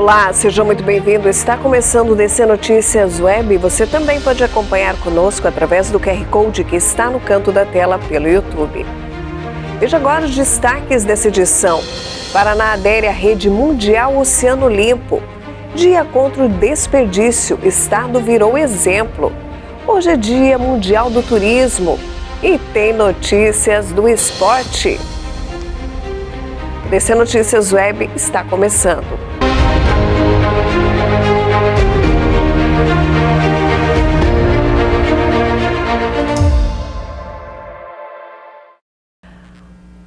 Olá, seja muito bem-vindo. Está começando o DC Notícias Web. Você também pode acompanhar conosco através do QR Code que está no canto da tela pelo YouTube. Veja agora os destaques dessa edição. Paraná adere à Rede Mundial Oceano Limpo. Dia contra o desperdício. Estado virou exemplo. Hoje é Dia Mundial do Turismo. E tem notícias do esporte. O DC Notícias Web está começando.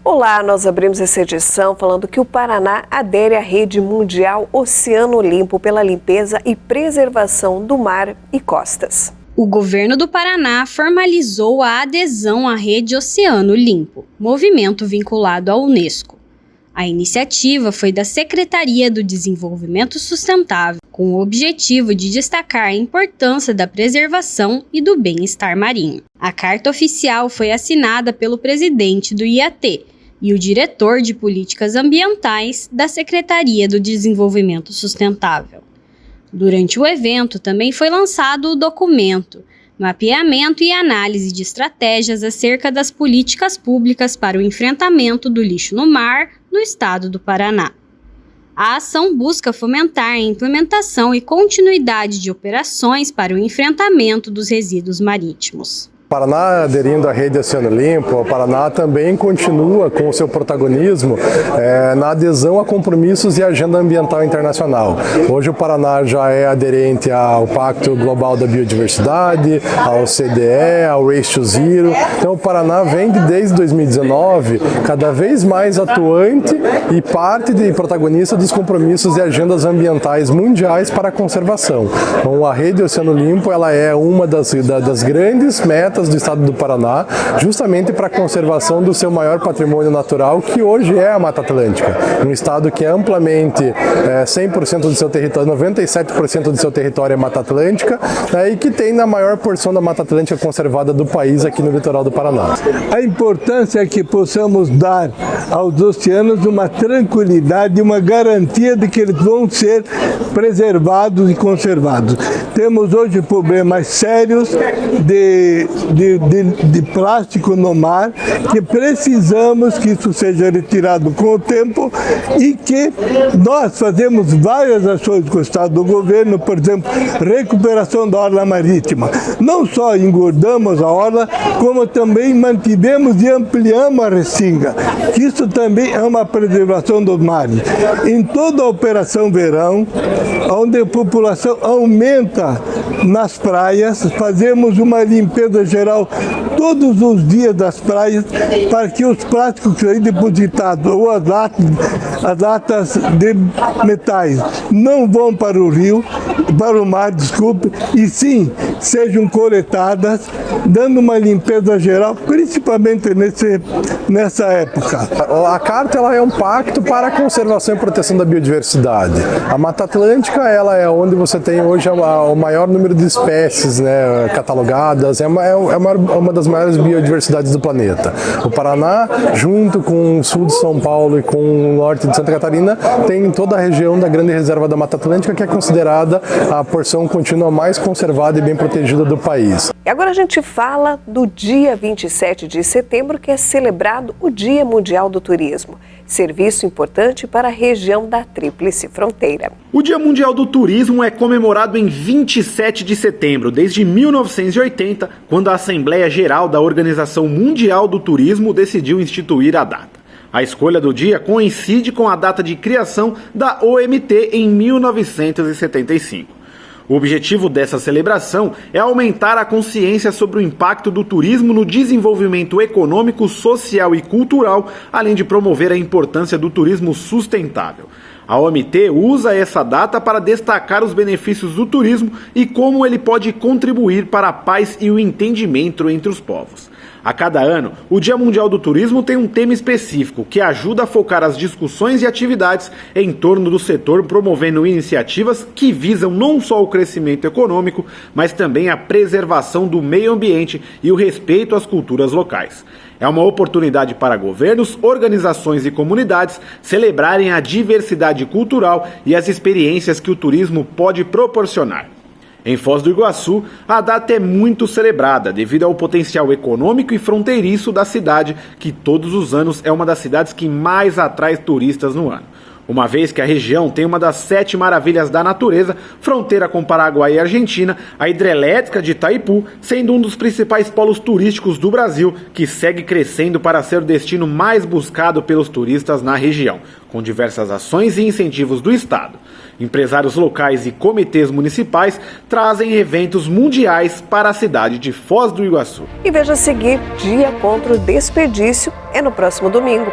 Olá, nós abrimos essa edição falando que o Paraná adere à Rede Mundial Oceano Limpo pela limpeza e preservação do mar e costas. O governo do Paraná formalizou a adesão à Rede Oceano Limpo, movimento vinculado à Unesco. A iniciativa foi da Secretaria do Desenvolvimento Sustentável, com o objetivo de destacar a importância da preservação e do bem-estar marinho. A carta oficial foi assinada pelo presidente do IAT e o diretor de Políticas Ambientais da Secretaria do Desenvolvimento Sustentável. Durante o evento, também foi lançado o documento Mapeamento e Análise de Estratégias acerca das políticas públicas para o enfrentamento do lixo no mar no estado do Paraná. A ação busca fomentar a implementação e continuidade de operações para o enfrentamento dos resíduos marítimos. O Paraná aderindo à Rede Oceano Limpo, o Paraná também continua com o seu protagonismo na adesão a compromissos e agenda ambiental internacional. Hoje o Paraná já é aderente ao Pacto Global da Biodiversidade, ao CDE, ao Race to Zero. Então o Paraná vem desde 2019 cada vez mais atuante e parte de protagonista dos compromissos e agendas ambientais mundiais para a conservação. Então a Rede Oceano Limpo ela é uma das grandes metas do estado do Paraná, justamente para a conservação do seu maior patrimônio natural, que hoje é a Mata Atlântica. Um estado que é amplamente 100% do seu território, 97% do seu território é Mata Atlântica, e que tem a maior porção da Mata Atlântica conservada do país aqui no litoral do Paraná. A importância é que possamos dar aos oceanos uma tranquilidade e uma garantia de que eles vão ser preservados e conservados. Temos hoje problemas sérios de plástico no mar, que precisamos que isso seja retirado com o tempo e que nós fazemos várias ações com o estado do governo, por exemplo, recuperação da orla marítima. Não só engordamos a orla, como também mantivemos e ampliamos a restinga. Isso também é uma preservação dos mares. Em toda a Operação Verão, onde a população aumenta nas praias, fazemos uma limpeza geral todos os dias das praias para que os plásticos que são depositados ou as latas de metais não vão para o rio, para o mar, desculpe, e sim sejam coletadas, dando uma limpeza geral, principalmente nessa época. A carta ela é um pacto para a conservação e proteção da biodiversidade. A Mata Atlântica ela é onde você tem hoje o maior número de espécies catalogadas, é uma das maiores biodiversidades do planeta. O Paraná, junto com o sul de São Paulo e com o norte de Santa Catarina, tem toda a região da Grande Reserva da Mata Atlântica, que é considerada a porção contínua mais conservada e bem protegida do país. E agora a gente fala do dia 27 de setembro, que é celebrado o Dia Mundial do Turismo. Serviço importante para a região da Tríplice Fronteira. O Dia Mundial do Turismo é comemorado em 27 de setembro, desde 1980, quando a Assembleia Geral da Organização Mundial do Turismo decidiu instituir a data. A escolha do dia coincide com a data de criação da OMT em 1975. O objetivo dessa celebração é aumentar a consciência sobre o impacto do turismo no desenvolvimento econômico, social e cultural, além de promover a importância do turismo sustentável. A OMT usa essa data para destacar os benefícios do turismo e como ele pode contribuir para a paz e o entendimento entre os povos. A cada ano, o Dia Mundial do Turismo tem um tema específico que ajuda a focar as discussões e atividades em torno do setor, promovendo iniciativas que visam não só o crescimento econômico, mas também a preservação do meio ambiente e o respeito às culturas locais. É uma oportunidade para governos, organizações e comunidades celebrarem a diversidade cultural e as experiências que o turismo pode proporcionar. Em Foz do Iguaçu, a data é muito celebrada devido ao potencial econômico e fronteiriço da cidade, que todos os anos é uma das cidades que mais atrai turistas no ano. Uma vez que a região tem uma das 7 maravilhas da natureza, fronteira com Paraguai e Argentina, a hidrelétrica de Itaipu sendo um dos principais polos turísticos do Brasil, que segue crescendo para ser o destino mais buscado pelos turistas na região, com diversas ações e incentivos do Estado. Empresários locais e comitês municipais trazem eventos mundiais para a cidade de Foz do Iguaçu. E veja a seguir, Dia contra o Desperdício é no próximo domingo.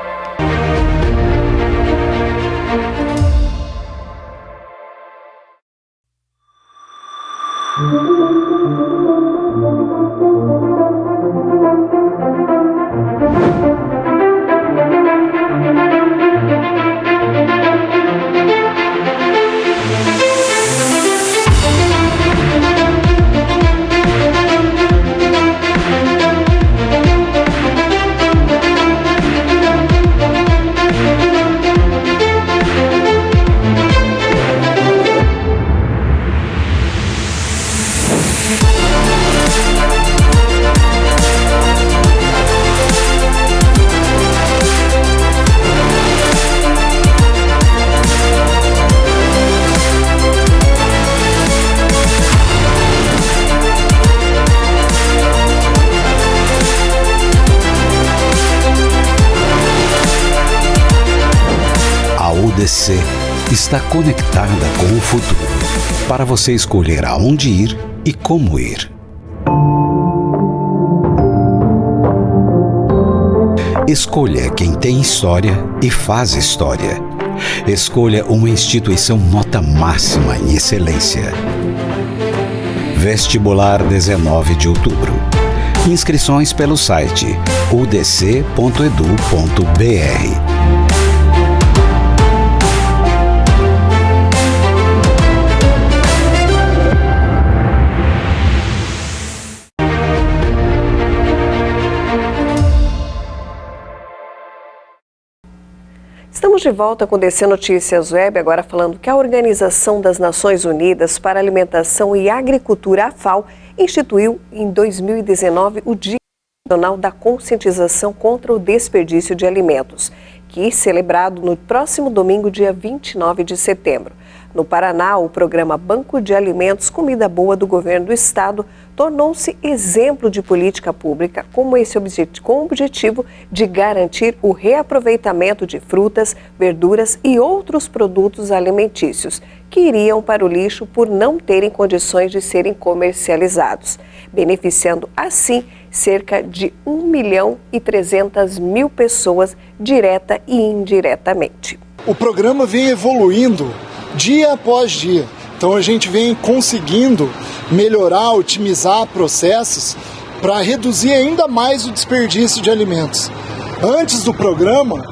UDC está conectada com o futuro, para você escolher aonde ir e como ir. Escolha quem tem história e faz história. Escolha uma instituição nota máxima em excelência. Vestibular 19 de outubro. Inscrições pelo site udc.edu.br. Estamos de volta com o DC Notícias Web, agora falando que a Organização das Nações Unidas para Alimentação e Agricultura, a FAO, instituiu em 2019 o Dia Nacional da Conscientização contra o Desperdício de Alimentos, que é celebrado no próximo domingo, dia 29 de setembro. No Paraná, o programa Banco de Alimentos Comida Boa do Governo do Estado tornou-se exemplo de política pública com o objetivo de garantir o reaproveitamento de frutas, verduras e outros produtos alimentícios que iriam para o lixo por não terem condições de serem comercializados, beneficiando assim cerca de 1.300.000 pessoas direta e indiretamente. O programa vem evoluindo dia após dia. Então a gente vem conseguindo melhorar, otimizar processos para reduzir ainda mais o desperdício de alimentos. Antes do programa,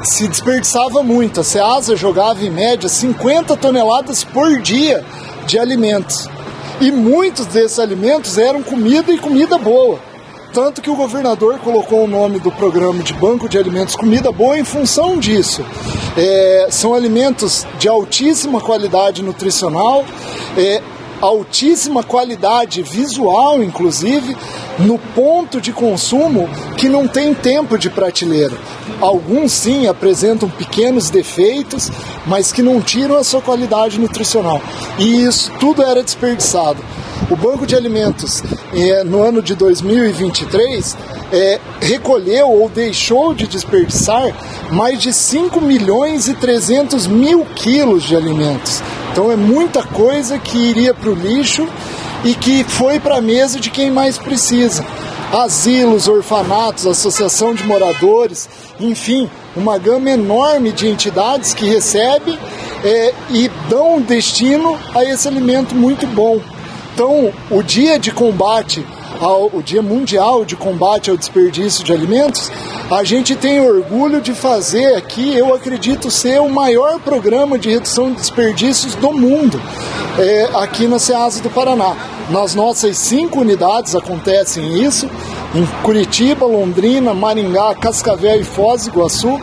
se desperdiçava muito. A Ceasa jogava em média 50 toneladas por dia de alimentos. E muitos desses alimentos eram comida e comida boa. Tanto que o governador colocou o nome do programa de Banco de Alimentos Comida Boa em função disso. São alimentos de altíssima qualidade nutricional, altíssima qualidade visual, inclusive, no ponto de consumo que não tem tempo de prateleira. Alguns, sim, apresentam pequenos defeitos, mas que não tiram a sua qualidade nutricional. E isso tudo era desperdiçado. O Banco de Alimentos, no ano de 2023, recolheu ou deixou de desperdiçar mais de 5.300.000 quilos de alimentos. Então é muita coisa que iria para o lixo e que foi para a mesa de quem mais precisa. Asilos, orfanatos, associação de moradores, enfim, uma gama enorme de entidades que recebem e dão destino a esse alimento muito bom. Então, o dia de combate o Dia Mundial de Combate ao Desperdício de Alimentos, a gente tem orgulho de fazer aqui, eu acredito ser o maior programa de redução de desperdícios do mundo, aqui na Ceasa do Paraná. Nas nossas 5 unidades acontecem isso, em Curitiba, Londrina, Maringá, Cascavel e Foz do Iguaçu.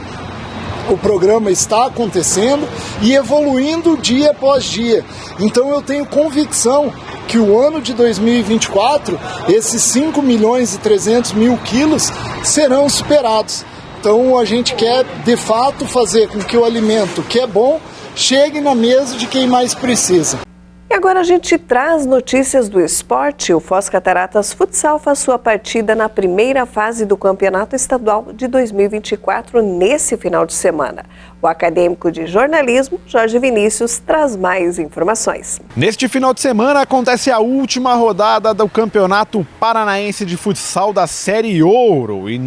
O programa está acontecendo e evoluindo dia após dia. Então eu tenho convicção que o ano de 2024, esses 5.300.000 quilos serão superados. Então a gente quer, de fato, fazer com que o alimento que é bom chegue na mesa de quem mais precisa. E agora a gente traz notícias do esporte. O Foz Cataratas Futsal faz sua partida na primeira fase do Campeonato Estadual de 2024 nesse final de semana. O acadêmico de jornalismo, Jorge Vinícius, traz mais informações. Neste final de semana acontece a última rodada do Campeonato Paranaense de Futsal da Série Ouro. E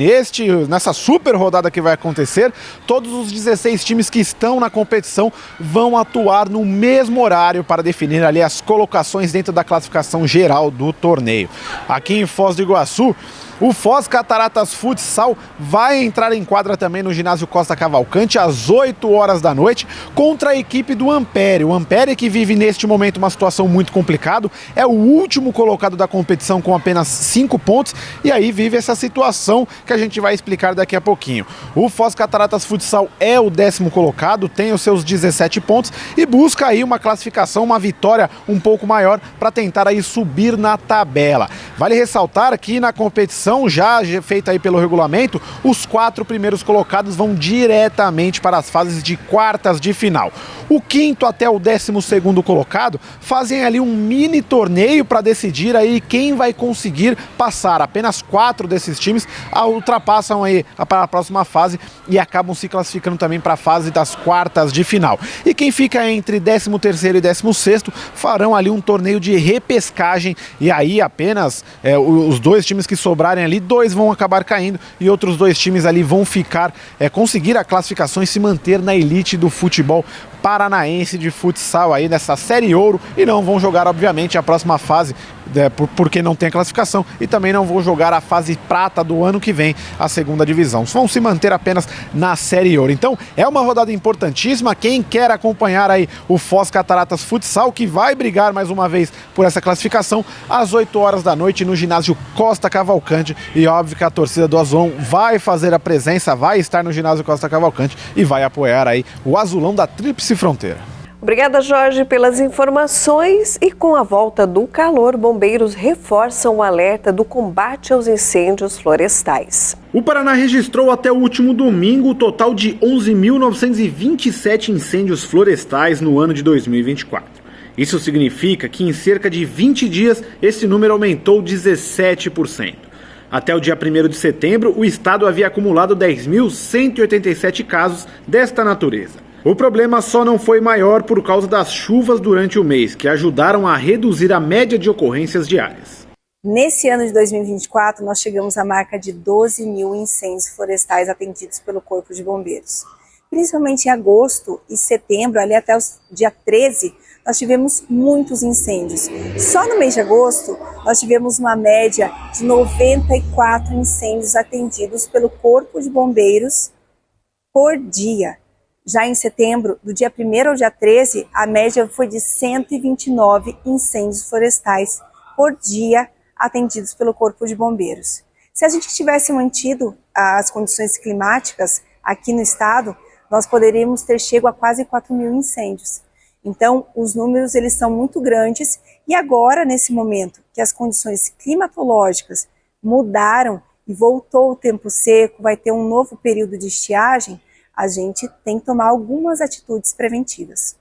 nessa super rodada que vai acontecer, todos os 16 times que estão na competição vão atuar no mesmo horário para definir ali as colocações dentro da classificação geral do torneio. Aqui em Foz do Iguaçu, o Foz Cataratas Futsal vai entrar em quadra também no ginásio Costa Cavalcante às 8 horas da noite contra a equipe do Ampere. O Ampere, que vive neste momento uma situação muito complicada, é o último colocado da competição com apenas 5 pontos e aí vive essa situação que a gente vai explicar daqui a pouquinho. O Foz Cataratas Futsal é o 10º colocado, tem os seus 17 pontos e busca aí uma classificação, uma vitória um pouco maior para tentar aí subir na tabela. Vale ressaltar que na competição já feita aí pelo regulamento, os 4 primeiros colocados vão diretamente para as fases de quartas de final. O 5º até o 12º colocado fazem ali um mini torneio para decidir aí quem vai conseguir passar. Apenas 4 desses times ultrapassam aí para a próxima fase e acabam se classificando também para a fase das quartas de final. E quem fica entre 13º e 16º farão ali um torneio de repescagem e aí apenas os 2 times que sobrarem ali, 2 vão acabar caindo e outros 2 times ali vão ficar, conseguir a classificação e se manter na elite do futebol paranaense de futsal aí nessa Série Ouro e não vão jogar, obviamente, a próxima fase, porque não tem a classificação e também não vão jogar a fase prata do ano que vem, a segunda divisão. Vão se manter apenas na Série Ouro. Então, é uma rodada importantíssima. Quem quer acompanhar aí o Foz Cataratas Futsal, que vai brigar mais uma vez por essa classificação, às 8 horas da noite no ginásio Costa Cavalcante. E óbvio que a torcida do Azulão vai fazer a presença, vai estar no ginásio Costa Cavalcante e vai apoiar aí o Azulão da Tríplice Fronteira. Obrigada, Jorge, pelas informações. E com a volta do calor, bombeiros reforçam o alerta do combate aos incêndios florestais. O Paraná registrou até o último domingo o total de 11.927 incêndios florestais no ano de 2024. Isso significa que em cerca de 20 dias esse número aumentou 17%. Até o dia 1º de setembro, o estado havia acumulado 10.187 casos desta natureza. O problema só não foi maior por causa das chuvas durante o mês, que ajudaram a reduzir a média de ocorrências diárias. Nesse ano de 2024, nós chegamos à marca de 12 mil incêndios florestais atendidos pelo Corpo de Bombeiros. Principalmente em agosto e setembro, ali até o dia 13, nós tivemos muitos incêndios. Só no mês de agosto, nós tivemos uma média de 94 incêndios atendidos pelo Corpo de Bombeiros por dia. Já em setembro, do dia 1º ao dia 13, a média foi de 129 incêndios florestais por dia atendidos pelo Corpo de Bombeiros. Se a gente tivesse mantido as condições climáticas aqui no estado, nós poderíamos ter chego a quase 4 mil incêndios. Então, os números eles são muito grandes e agora, nesse momento, que as condições climatológicas mudaram e voltou o tempo seco, vai ter um novo período de estiagem, a gente tem que tomar algumas atitudes preventivas.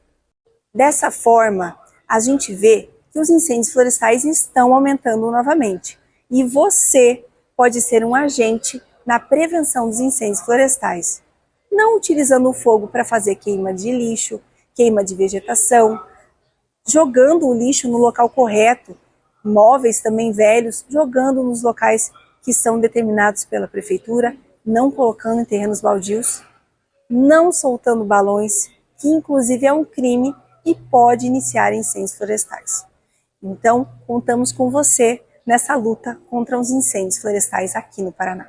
Dessa forma, a gente vê que os incêndios florestais estão aumentando novamente e você pode ser um agente na prevenção dos incêndios florestais, não utilizando o fogo para fazer queima de lixo, queima de vegetação, jogando o lixo no local correto, móveis também velhos, jogando nos locais que são determinados pela prefeitura, não colocando em terrenos baldios, não soltando balões, que inclusive é um crime e pode iniciar incêndios florestais. Então, contamos com você nessa luta contra os incêndios florestais aqui no Paraná.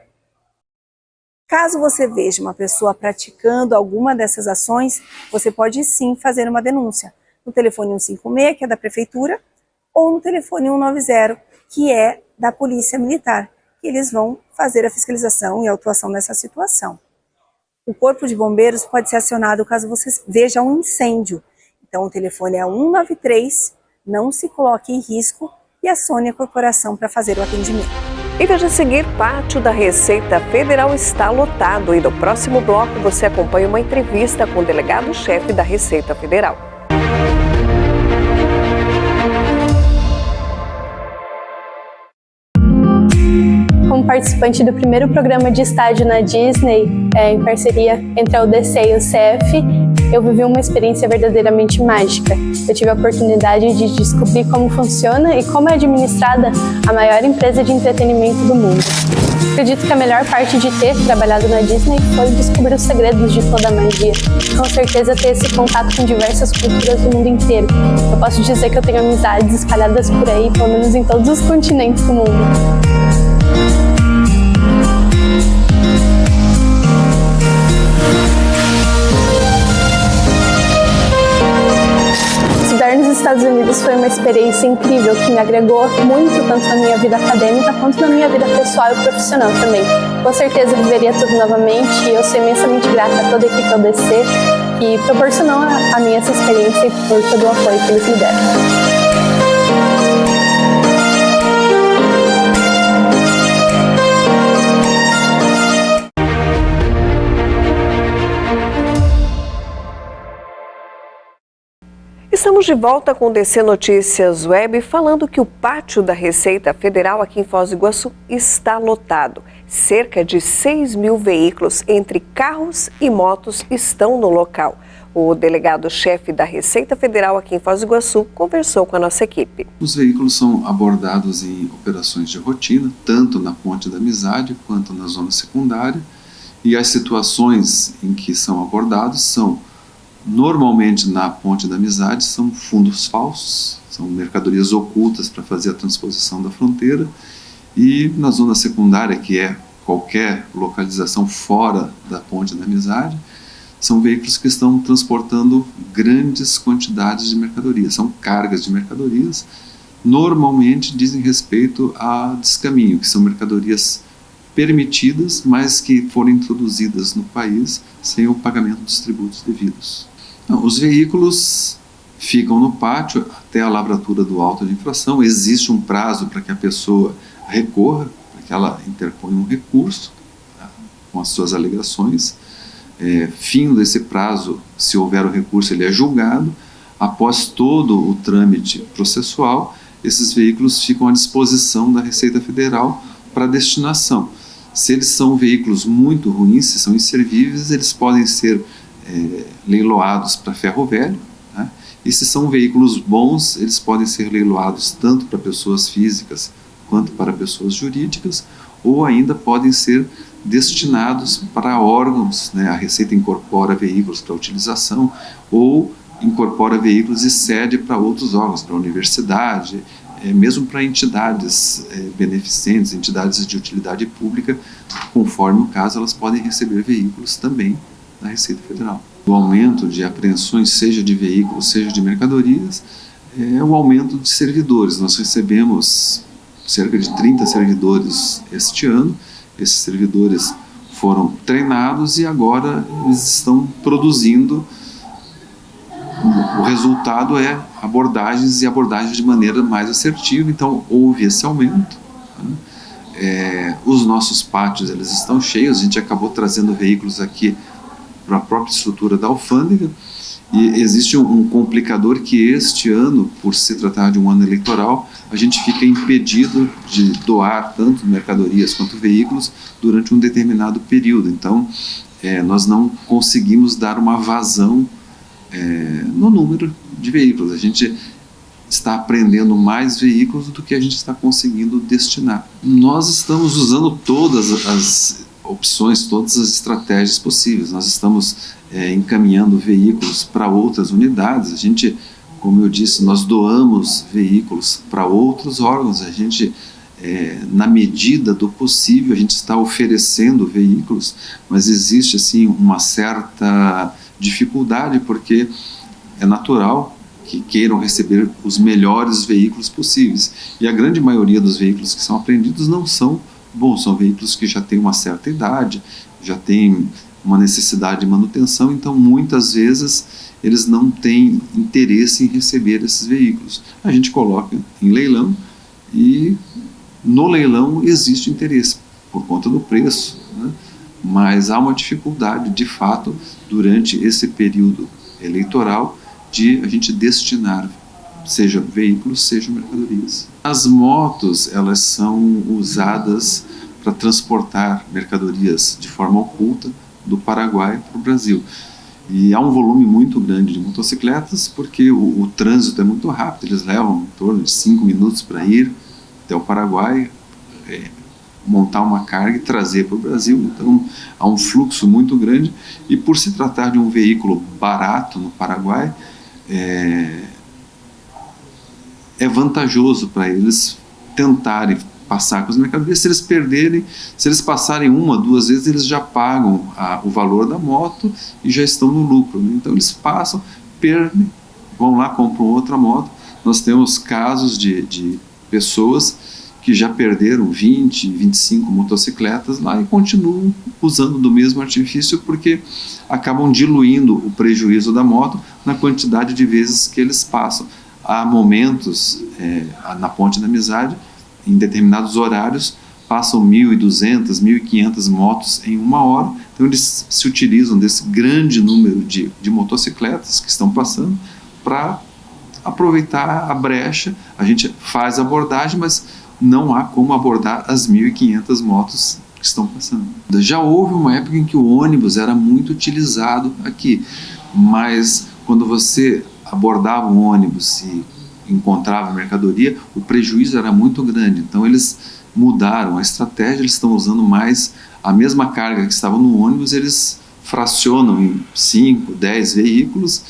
Caso você veja uma pessoa praticando alguma dessas ações, você pode sim fazer uma denúncia no telefone 156, que é da Prefeitura, ou no telefone 190, que é da Polícia Militar, que eles vão fazer a fiscalização e a autuação nessa situação. O Corpo de Bombeiros pode ser acionado caso você veja um incêndio. Então o telefone é 193, não se coloque em risco e acione a corporação para fazer o atendimento. E veja a seguir, pátio da Receita Federal está lotado e no próximo bloco você acompanha uma entrevista com o delegado-chefe da Receita Federal. Como participante do primeiro programa de estágio na Disney, em parceria entre a UDC e o CF, eu vivi uma experiência verdadeiramente mágica. Eu tive a oportunidade de descobrir como funciona e como é administrada a maior empresa de entretenimento do mundo. Acredito que a melhor parte de ter trabalhado na Disney foi descobrir os segredos de toda a magia. Com certeza ter esse contato com diversas culturas do mundo inteiro. Eu posso dizer que eu tenho amizades espalhadas por aí, pelo menos em todos os continentes do mundo. Estudar nos Estados Unidos foi uma experiência incrível que me agregou muito, tanto na minha vida acadêmica quanto na minha vida pessoal e profissional também. Com certeza viveria tudo novamente e eu sou imensamente grata a toda a equipe UDC que proporcionou a mim essa experiência e por todo o apoio que eles me deram. Estamos de volta com o DC Notícias Web, falando que o pátio da Receita Federal aqui em Foz do Iguaçu está lotado. Cerca de 6.000 veículos, entre carros e motos, estão no local. O delegado-chefe da Receita Federal aqui em Foz do Iguaçu conversou com a nossa equipe. Os veículos são abordados em operações de rotina, tanto na Ponte da Amizade quanto na zona secundária, e as situações em que são abordados são: normalmente na Ponte da Amizade são fundos falsos, são mercadorias ocultas para fazer a transposição da fronteira, e na zona secundária, que é qualquer localização fora da Ponte da Amizade, são veículos que estão transportando grandes quantidades de mercadorias, são cargas de mercadorias, normalmente dizem respeito a descaminho, que são mercadorias permitidas, mas que foram introduzidas no país sem o pagamento dos tributos devidos. Os veículos ficam no pátio até a lavratura do auto de infração. Existe um prazo para que a pessoa recorra, para que ela interponha um recurso, tá, com as suas alegações. Fim desse prazo, se houver o recurso, ele é julgado. Após todo o trâmite processual, esses veículos ficam à disposição da Receita Federal para destinação. Se eles são veículos muito ruins, se são inservíveis, eles podem ser leiloados para ferro velho, né? E se são veículos bons, eles podem ser leiloados tanto para pessoas físicas quanto para pessoas jurídicas, ou ainda podem ser destinados para órgãos, né? A Receita incorpora veículos para utilização ou incorpora veículos e cede para outros órgãos, para a universidade, mesmo para entidades beneficentes, entidades de utilidade pública, conforme o caso, elas podem receber veículos também da Receita Federal. O aumento de apreensões, seja de veículos, seja de mercadorias, é o aumento de servidores. Nós recebemos cerca de 30 servidores este ano. Esses servidores foram treinados e agora eles estão produzindo. O resultado é abordagens de maneira mais assertiva, então houve esse aumento. Né? Os nossos pátios eles estão cheios, a gente acabou trazendo veículos aqui para a própria estrutura da alfândega, e existe um complicador que este ano, por se tratar de um ano eleitoral, a gente fica impedido de doar tanto mercadorias quanto veículos durante um determinado período. Então, nós não conseguimos dar uma vazão no número de veículos. A gente está apreendendo mais veículos do que a gente está conseguindo destinar. Nós estamos usando todas as opções, todas as estratégias possíveis. Nós estamos encaminhando veículos para outras unidades. A gente, como eu disse, nós doamos veículos para outros órgãos. A gente na medida do possível, a gente está oferecendo veículos, mas existe assim uma certa dificuldade, porque é natural que queiram receber os melhores veículos possíveis. E a grande maioria dos veículos que são apreendidos não são bons, são veículos que já têm uma certa idade, já têm uma necessidade de manutenção, então muitas vezes eles não têm interesse em receber esses veículos. A gente coloca em leilão e no leilão existe interesse por conta do preço, né? Mas há uma dificuldade, de fato, durante esse período eleitoral, de a gente destinar, seja veículos, seja mercadorias. As motos, elas são usadas para transportar mercadorias de forma oculta do Paraguai para o Brasil. E há um volume muito grande de motocicletas, porque o trânsito é muito rápido, eles levam em torno de 5 minutos para ir até o Paraguai, montar uma carga e trazer para o Brasil. Então há um fluxo muito grande, e por se tratar de um veículo barato no Paraguai, é vantajoso para eles tentarem passar com as mercadorias. Se eles perderem, se eles passarem 1, 2 vezes, eles já pagam o valor da moto e já estão no lucro, né? Então eles passam, perdem, vão lá, compram outra moto. Nós temos casos de pessoas que já perderam 20, 25 motocicletas lá e continuam usando do mesmo artifício, porque acabam diluindo o prejuízo da moto na quantidade de vezes que eles passam. Há momentos na Ponte da Amizade, em determinados horários, passam 1.200, 1.500 motos em 1 hora. Então eles se utilizam desse grande número de motocicletas que estão passando para aproveitar a brecha. A gente faz a abordagem, mas não há como abordar as 1.500 motos que estão passando. Já houve uma época em que o ônibus era muito utilizado aqui, mas quando você abordava um ônibus e encontrava mercadoria, o prejuízo era muito grande. Então eles mudaram a estratégia, eles estão usando mais a mesma carga que estava no ônibus, eles fracionam em 5, 10 veículos,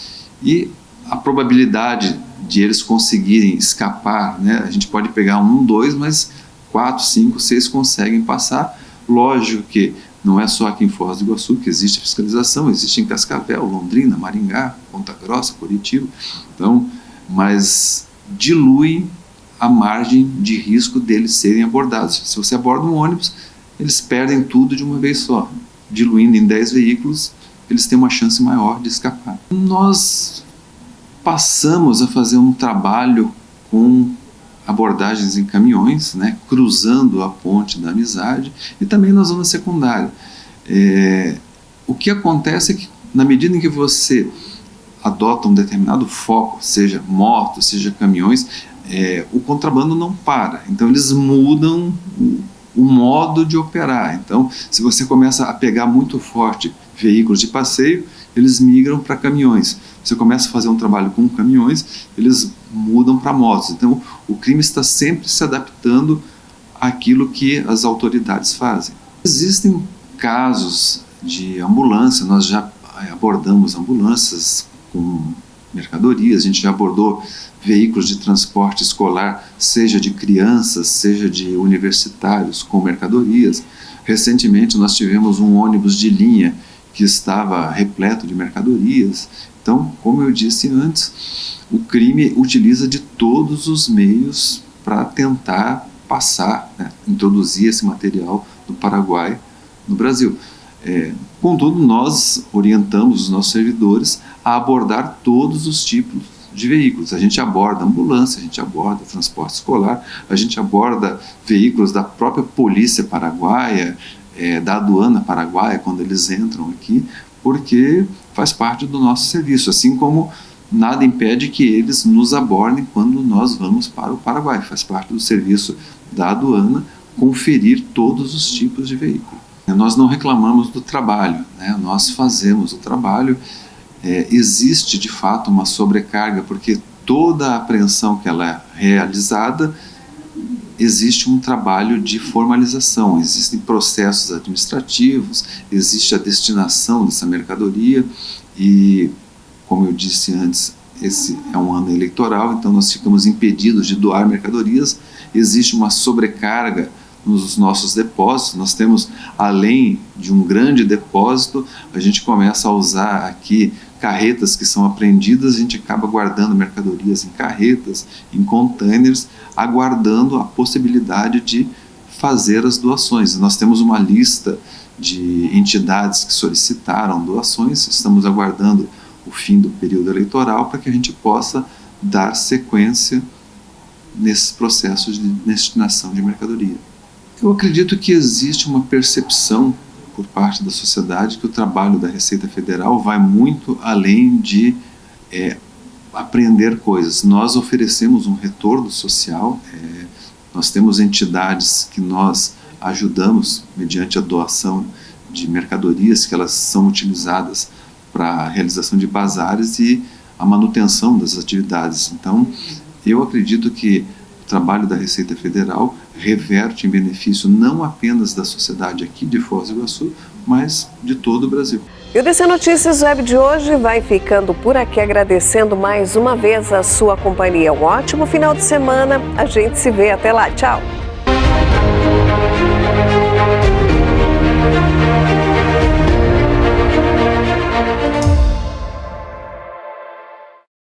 e a probabilidade de eles conseguirem escapar, né? A gente pode pegar 1, 2, mas 4, 5, 6 conseguem passar. Lógico que não é só aqui em Foz do Iguaçu que existe fiscalização, existe em Cascavel, Londrina, Maringá, Ponta Grossa, Curitiba. Então, mas dilui a margem de risco deles serem abordados. Se você aborda um ônibus, eles perdem tudo de uma vez só. Diluindo em 10 veículos, eles têm uma chance maior de escapar. Nós passamos a fazer um trabalho com abordagens em caminhões, né, cruzando a Ponte da Amizade, e também na zona secundária. O que acontece é que, na medida em que você adota um determinado foco, seja moto, seja caminhões, o contrabando não para. Então eles mudam o modo de operar. Então, se você começa a pegar muito forte veículos de passeio, eles migram para caminhões. Você começa a fazer um trabalho com caminhões, eles mudam para motos. Então, o crime está sempre se adaptando àquilo que as autoridades fazem. Existem casos de ambulância, nós já abordamos ambulâncias com mercadorias, a gente já abordou veículos de transporte escolar, seja de crianças, seja de universitários, com mercadorias. Recentemente nós tivemos um ônibus de linha que estava repleto de mercadorias. Então, como eu disse antes, o crime utiliza de todos os meios para tentar passar, né, introduzir esse material do Paraguai no Brasil. Contudo, nós orientamos os nossos servidores a abordar todos os tipos de veículos. A gente aborda ambulância, a gente aborda transporte escolar, a gente aborda veículos da própria polícia paraguaia, da aduana paraguaia, quando eles entram aqui, porque faz parte do nosso serviço, assim como nada impede que eles nos abordem quando nós vamos para o Paraguai. Faz parte do serviço da aduana conferir todos os tipos de veículo. Nós não reclamamos do trabalho, né? Nós fazemos o trabalho. Existe de fato uma sobrecarga, porque toda a apreensão que ela é realizada, existe um trabalho de formalização, existem processos administrativos, existe a destinação dessa mercadoria e, como eu disse antes, esse é um ano eleitoral, então nós ficamos impedidos de doar mercadorias, existe uma sobrecarga nos nossos depósitos, nós temos, além de um grande depósito, a gente começa a usar aqui carretas que são apreendidas, a gente acaba guardando mercadorias em carretas, em containers, aguardando a possibilidade de fazer as doações. Nós temos uma lista de entidades que solicitaram doações, estamos aguardando o fim do período eleitoral para que a gente possa dar sequência nesses processos de destinação de mercadoria. Eu acredito que existe uma percepção por parte da sociedade que o trabalho da Receita Federal vai muito além de aprender coisas. Nós oferecemos um retorno social, nós temos entidades que nós ajudamos mediante a doação de mercadorias que elas são utilizadas para a realização de bazares e a manutenção das atividades. Então, eu acredito que o trabalho da Receita Federal reverte em benefício não apenas da sociedade aqui de Foz do Iguaçu, mas de todo o Brasil. E o DC Notícias Web de hoje vai ficando por aqui, agradecendo mais uma vez a sua companhia. Um ótimo final de semana. A gente se vê. Até lá. Tchau.